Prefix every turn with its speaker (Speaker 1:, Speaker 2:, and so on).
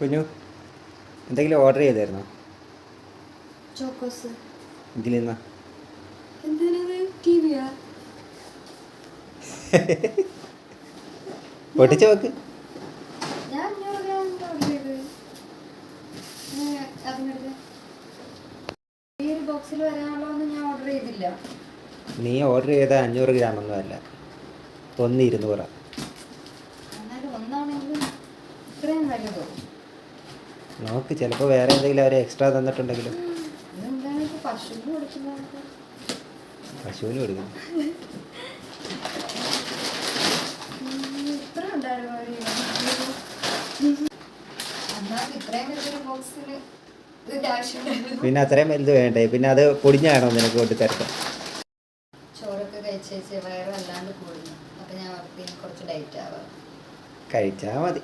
Speaker 1: കുഞ്ഞു എന്തെങ്കിലും order ചെയ്തായിരുന്നോ?
Speaker 2: Chocos.
Speaker 1: ഇതിൽ നിന്നാ പൊട്ടിച്ച് വെക്ക്. നീ ഓർഡർ ചെയ്ത 500 ഗ്രാമൊന്നും അല്ല, 1,200. നോക്ക്, ചിലപ്പോൾ വേറെ എന്തെങ്കിലും അവർ എക്സ്ട്രാ തന്നിട്ടുണ്ടെങ്കിലും. പശുവിന് കൊടുക്കണം. പിന്നെ അത്രയും വലുത് വേണ്ടേ? പിന്നെ അത് പൊടിഞ്ഞാണോ നിനക്ക് കൊണ്ട് തരട്ടെ?
Speaker 2: ചോറൊക്കെ കഴിച്ചേച്ച് വയറ് വല്ലാണ്ട് കൂടുന്നു. അപ്പൊ ഞാൻ കുറച്ച് ഡയറ്റ് ആവാം.
Speaker 1: കഴിച്ചാൽ മതി.